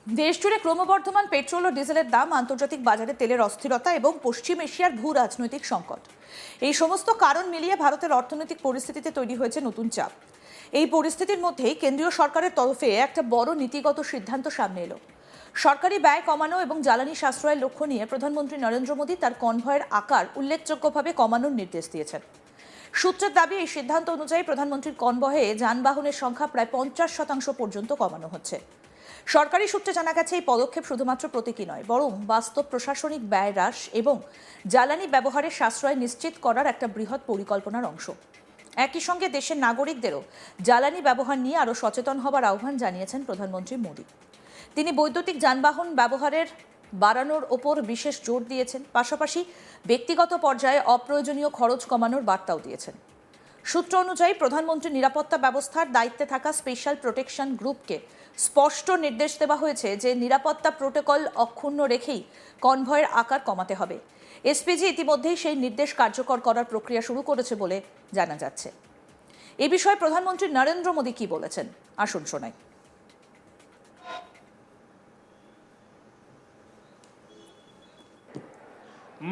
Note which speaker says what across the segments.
Speaker 1: দেশজুড়ে ক্রমবর্ধমান পেট্রোল ও ডিজেলের দাম, আন্তর্জাতিক বাজারে তেলের অস্থিরতা এবং পশ্চিম এশিয়ার ভূ রাজনৈতিক সংকট, এই সমস্ত কারণ মিলিয়ে ভারতের অর্থনৈতিক পরিস্থিতিতে তৈরি হয়েছে নতুন চাপ। এই পরিস্থিতির মধ্যেই কেন্দ্রীয় সরকারের তরফে একটা বড় নীতিগত সিদ্ধান্ত সামনে এলো। সরকারি ব্যয় কমানো এবং জ্বালানি সাশ্রয়ের লক্ষ্য নিয়ে প্রধানমন্ত্রী নরেন্দ্র মোদী তার কনভয়ের আকার উল্লেখযোগ্যভাবে কমানোর নির্দেশ দিয়েছেন। সূত্রের দাবি, এই সিদ্ধান্ত অনুযায়ী প্রধানমন্ত্রীর কনভয়ে যানবাহনের সংখ্যা প্রায় 50% পর্যন্ত কমানো হচ্ছে। সরকারি সূত্রে জানা গেছে, এই পদক্ষেপ শুধুমাত্র প্রতীকী নয়, বরং বাস্তব প্রশাসনিক ব্যয় হ্রাস এবং জ্বালানি ব্যবহারের সাশ্রয় নিশ্চিত করার একটা বৃহৎ পরিকল্পনার অংশ। একই সঙ্গে দেশের নাগরিকদেরও জ্বালানি ব্যবহার নিয়ে আরও সচেতন হবার আহ্বান জানিয়েছেন প্রধানমন্ত্রী মোদী। তিনি বৈদ্যুতিক যানবাহন ব্যবহারের বাড়ানোর ওপর বিশেষ জোর দিয়েছেন, পাশাপাশি ব্যক্তিগত পর্যায়ে অপ্রয়োজনীয় খরচ কমানোর বার্তাও দিয়েছেন। সূত্র অনুযায়ী প্রধানমন্ত্রী নিরাপত্তা ব্যবস্থার দায়িত্বে থাকা স্পেশাল প্রোটেকশন গ্রুপকে স্পষ্ট নির্দেশ দেওয়া হয়েছে যে নিরাপত্তা প্রোটোকল অক্ষুণ্ণ রেখেই কনভয়ের আকার কমাতে হবে। এসপিজি ইতিমধ্যেই সেই নির্দেশ কার্যকর করার প্রক্রিয়া শুরু করেছে বলে জানা যাচ্ছে। এ বিষয়ে প্রধানমন্ত্রী নরেন্দ্র মোদী কি বলেছেন, আসুন শোনাই।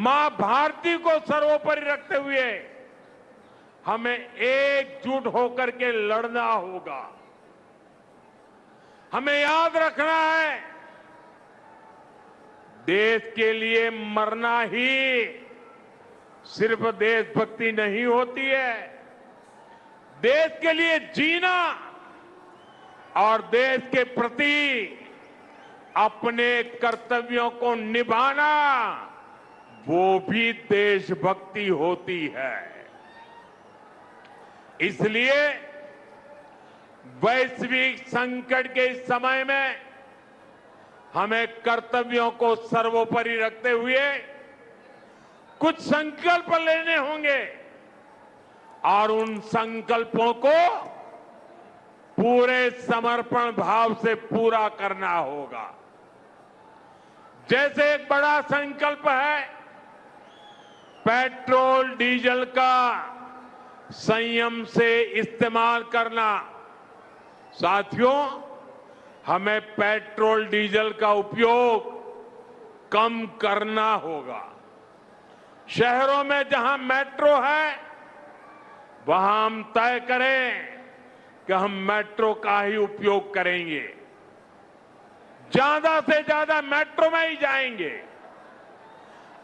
Speaker 2: मां भारती को सर्वोपरि रखते हुए हमें एकजुट होकर के लड़ना होगा। हमें याद रखना है, देश के लिए मरना ही सिर्फ देशभक्ति नहीं होती है, देश के लिए जीना और देश के प्रति अपने कर्तव्यों को निभाना, वो भी देशभक्ति होती है। इसलिए वैश्विक संकट के इस समय में हमें कर्तव्यों को सर्वोपरि रखते हुए कुछ संकल्प लेने होंगे और उन संकल्पों को पूरे समर्पण भाव से पूरा करना होगा। जैसे एक बड़ा संकल्प है पेट्रोल डीजल का संयम से इस्तेमाल करना। साथियों, हमें पेट्रोल डीजल का उपयोग कम करना होगा। शहरों में जहां मेट्रो है वहां हम तय करें कि हम मेट्रो का ही उपयोग करेंगे, ज्यादा से ज्यादा मेट्रो में ही जाएंगे।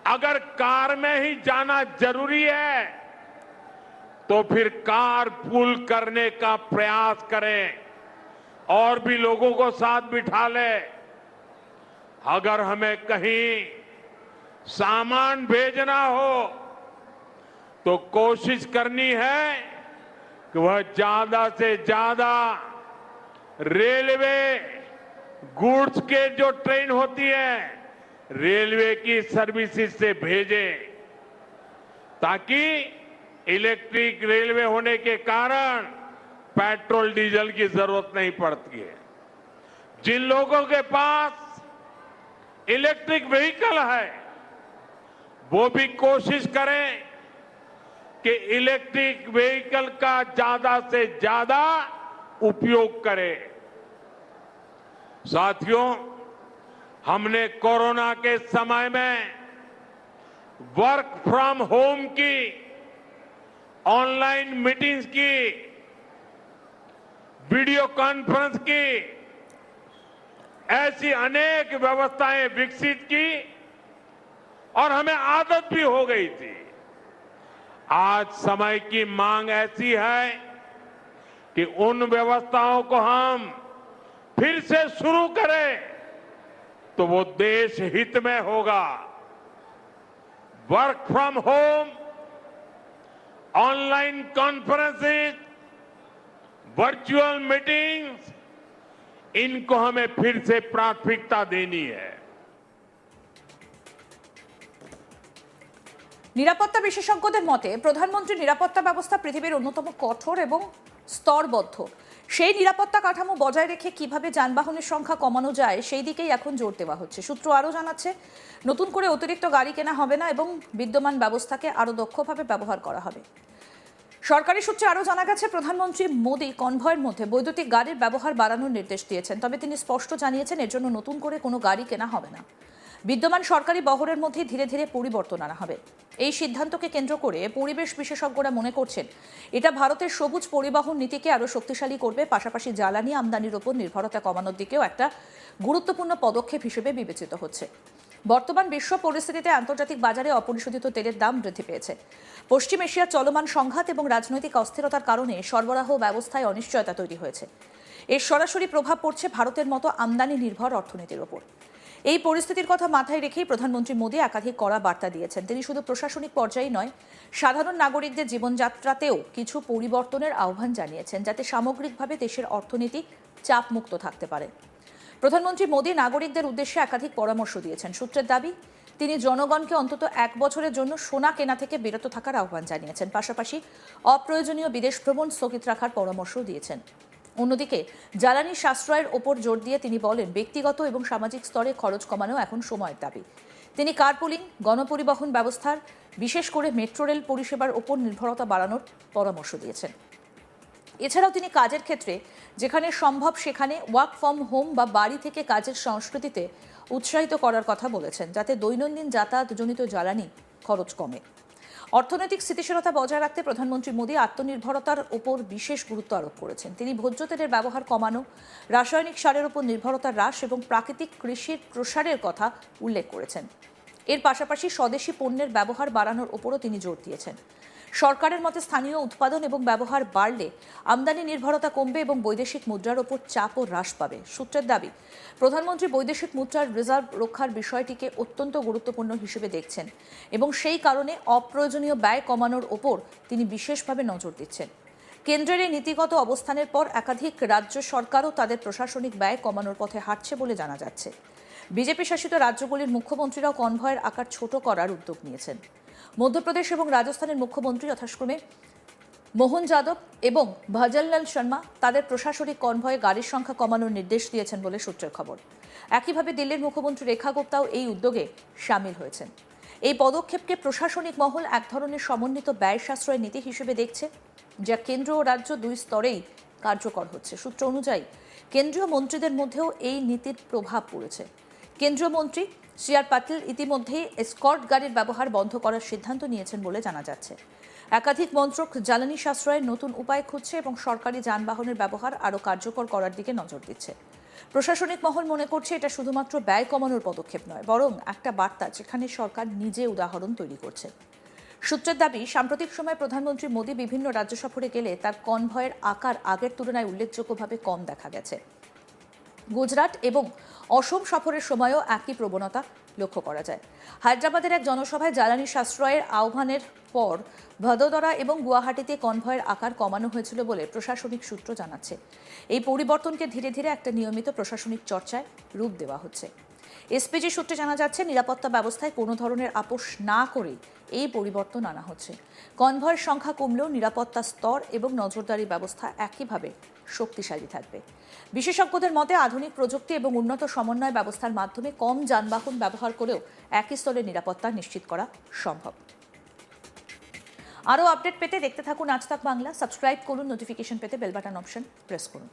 Speaker 2: अगर कार में ही जाना जरूरी है तो फिर कार पूल करने का प्रयास करें और भी लोगों को साथ बिठा ले। अगर हमें कहीं सामान भेजना हो तो कोशिश करनी है कि वह ज्यादा से ज्यादा रेलवे गुड्स के जो ट्रेन होती है रेलवे की सर्विसेज से भेजे, ताकि इलेक्ट्रिक रेलवे होने के कारण पेट्रोल डीजल की जरूरत नहीं पड़ती है। जिन लोगों के पास इलेक्ट्रिक व्हीकल है वो भी कोशिश करें कि इलेक्ट्रिक व्हीकल का ज्यादा से ज्यादा उपयोग करें। साथियों, हमने कोरोना के समय में वर्क फ्रॉम होम की, ऑनलाइन मीटिंग्स की, वीडियो कॉन्फ्रेंस की, ऐसी अनेक व्यवस्थाएं विकसित की और हमें आदत भी हो गई थी। आज समय की मांग ऐसी है कि उन व्यवस्थाओं को हम फिर से शुरू करें तो वो देश हित में होगा। Work from home, online conferences, virtual meetings, इनको हमें फिर से प्राथमिकता देनी है।
Speaker 1: নিরাপত্তা বিশেষজ্ঞদের মতে প্রধানমন্ত্রীর নিরাপত্তা ব্যবস্থা পৃথিবীর অন্যতম কঠোর এবং স্তরবদ্ধ। সেই নিরাপত্তা কাঠামো বজায় রেখে কিভাবে যানবাহনের সংখ্যা কমানো যায় সেই দিকেই এখন জোর দেওয়া হচ্ছে। সূত্র আরও জানাচ্ছে, নতুন করে অতিরিক্ত গাড়ি কেনা হবে না এবং বিদ্যমান ব্যবস্থাকে আরও দক্ষভাবে ব্যবহার করা হবে। সরকারি সূত্রে আরও জানা গেছে, প্রধানমন্ত্রী মোদী কনভয়ের মধ্যে বৈদ্যুতিক গাড়ির ব্যবহার বাড়ানোর নির্দেশ দিয়েছেন। তবে তিনি স্পষ্ট জানিয়েছেন এর জন্য নতুন করে কোনো গাড়ি কেনা হবে না। বিদ্যমান সরকারি বহরের মধ্যে ধীরে ধীরে পরিবর্তন আনা হবে। এই সিদ্ধান্তকে কেন্দ্র করে পরিবেশ বিশেষজ্ঞরা মনে করছেন এটা ভারতের সবুজ পরিবহন নীতিকে আরও শক্তিশালী করবে, পাশাপাশি জ্বালানি আমদানির ওপর নির্ভরতা কমানোর দিকেও একটা গুরুত্বপূর্ণ পদক্ষেপ হিসেবে বিবেচিত হচ্ছে। বর্তমান বিশ্ব পরিস্থিতিতে আন্তর্জাতিক বাজারে অপরিশোধিত তেলের দাম বৃদ্ধি পেয়েছে। পশ্চিম এশিয়ার চলমান সংঘাত এবং রাজনৈতিক অস্থিরতার কারণে সরবরাহ ব্যবস্থায় অনিশ্চয়তা তৈরি হয়েছে। এর সরাসরি প্রভাব পড়ছে ভারতের মতো আমদানি নির্ভর অর্থনীতির ওপর। এই পরিস্থিতির কথা মাথায় রেখেই প্রধানমন্ত্রী মোদী একাধিক কড়া বার্তা দিয়েছেন। তিনি শুধু প্রশাসনিক পর্যায়েই নয়, সাধারণ নাগরিকদের জীবনযাত্রাতেও কিছু পরিবর্তনের আহ্বান জানিয়েছেন, যাতে সামগ্রিকভাবে দেশের অর্থনীতি চাপমুক্ত থাকতে পারে। প্রধানমন্ত্রী মোদী নাগরিকদের উদ্দেশ্যে একাধিক পরামর্শ দিয়েছেন। সূত্রের দাবি, তিনি জনগণকে অন্তত 1 বছরের জন্য সোনা কেনা থেকে বিরত থাকার আহ্বান জানিয়েছেন। পাশাপাশি অপ্রয়োজনীয় বিদেশ ভ্রমণ স্থগিত রাখার পরামর্শও দিয়েছেন। অন্যদিকে জ্বালানি সাশ্রয়ের ওপর জোর দিয়ে তিনি বলেন, ব্যক্তিগত এবং সামাজিক স্তরে খরচ কমানো এখন সময়ের দাবি। তিনি কারপুলিং, গণপরিবহন ব্যবস্থার, বিশেষ করে মেট্রো রেল পরিষেবার ওপর নির্ভরতা বাড়ানোর পরামর্শ দিয়েছেন। এছাড়াও তিনি কাজের ক্ষেত্রে যেখানে সম্ভব সেখানে ওয়ার্ক ফ্রম হোম বা বাড়ি থেকে কাজের সংস্কৃতিতে উৎসাহিত করার কথা বলেছেন, যাতে দৈনন্দিন যাতায়াতজনিত জ্বালানি খরচ কমে। অর্থনৈতিক স্থিতিশীলতা বজায় রাখতে প্রধানমন্ত্রী মোদী আত্মনির্ভরতার ওপর বিশেষ গুরুত্ব আরোপ করেছেন। তিনি ভোজ্য তেলের ব্যবহার কমানো, রাসায়নিক সারের ওপর নির্ভরতা হ্রাস এবং প্রাকৃতিক কৃষির প্রসারের কথা উল্লেখ করেছেন। এর পাশাপাশি স্বদেশি পণ্যের ব্যবহার বাড়ানোর ওপরও তিনি জোর দিয়েছেন। সরকারের মতে স্থানীয় উৎপাদন এবং ব্যবহার বাড়লে আমদানি নির্ভরতা কমবে এবং বৈদেশিক মুদ্রার ওপর চাপও হ্রাস পাবে। সূত্রের দাবি, প্রধানমন্ত্রী বৈদেশিক মুদ্রার রিজার্ভ রক্ষার বিষয়টিকে অত্যন্ত গুরুত্বপূর্ণ হিসেবে দেখছেন এবং সেই কারণে অপ্রয়োজনীয় ব্যয় কমানোর ওপর তিনি বিশেষভাবে নজর দিচ্ছেন। কেন্দ্রের এই নীতিগত অবস্থানের পর একাধিক রাজ্য সরকারও তাদের প্রশাসনিক ব্যয় কমানোর পথে হাঁটছে বলে জানা যাচ্ছে। বিজেপি শাসিত রাজ্যগুলির মুখ্যমন্ত্রীরাও কনভয়ের আকার ছোট করার উদ্যোগ নিয়েছেন। মধ্যপ্রদেশ এবং রাজস্থানের মুখ্যমন্ত্রী যথাক্রমে মোহন যাদব এবং ভজনলাল শর্মা তাদের প্রশাসনিক কনভয়ে গাড়ির সংখ্যা কমানোর নির্দেশ দিয়েছেন বলে সূত্রের খবর। একইভাবে দিল্লির মুখ্যমন্ত্রী রেখা গুপ্তাও এই উদ্যোগে সামিল হয়েছেন। এই পদক্ষেপকে প্রশাসনিক মহল এক ধরনের সমন্বিত ব্যয় সাশ্রয় নীতি হিসেবে দেখছে, যা কেন্দ্র ও রাজ্য দুই স্তরেই কার্যকর হচ্ছে। সূত্র অনুযায়ী কেন্দ্রীয় মন্ত্রীদের মধ্যেও এই নীতির প্রভাব পড়েছে। কেন্দ্রীয় মন্ত্রী সি.আর. পাটিল ইতিমধ্যেই এসকর্ট গাড়ির ব্যবহার বন্ধ করার সিদ্ধান্ত নিয়েছেন বলে জানা যাচ্ছে। একাধিক মন্ত্রক জ্বালানি সাশ্রয়ের নতুন উপায় খুঁজছে এবং সরকারি যানবাহনের ব্যবহার আরও কার্যকর করার দিকে নজর দিচ্ছে। প্রশাসনিক মহল মনে করছে এটা শুধুমাত্র ব্যয় কমানোর পদক্ষেপ নয়, বরং একটা বার্তা যেখানে সরকার নিজে উদাহরণ তৈরি করছে। সূত্রের দাবি, সাম্প্রতিক সময়ে প্রধানমন্ত্রী মোদী বিভিন্ন রাজ্য সফরে গেলে তার কনভয়ের আকার আগের তুলনায় উল্লেখযোগ্যভাবে কম দেখা গেছে। গুজরাট এবং অসম সফরের সময়ও একই প্রবণতা লক্ষ্য করা যায়। হায়দ্রাবাদের এক জনসভায় জ্বালানি সাশ্রয়ের আহ্বানের পর ভদোদরা এবং গুয়াহাটিতে কনভয়ের আকার কমানো হয়েছিল বলে প্রশাসনিক সূত্র জানাচ্ছে। এই পরিবর্তনকে ধীরে ধীরে একটা নিয়মিত প্রশাসনিক চর্চায় রূপ দেওয়া হচ্ছে। এসপিজি সূত্রে জানা যাচ্ছে, নিরাপত্তা ব্যবস্থায় কোনো ধরনের আপোষ না করেই এই পরিবর্তন আনা হচ্ছে। কনভয়ের সংখ্যা কমলেও নিরাপত্তা স্তর এবং নজরদারি ব্যবস্থা একইভাবে শক্তিশালী থাকবে। বিশেষজ্ঞদের মতে আধুনিক প্রযুক্তি এবং উন্নত সমন্বয় ব্যবস্থার মাধ্যমে কম যানবাহন ব্যবহার করেও একই স্তরের নিরাপত্তা নিশ্চিত করা সম্ভব। আরও আপডেট পেতে দেখতে থাকুন আজ তাক বাংলা। সাবস্ক্রাইব করুন, নোটিফিকেশন পেতে বেল বাটন অপশন প্রেস করুন।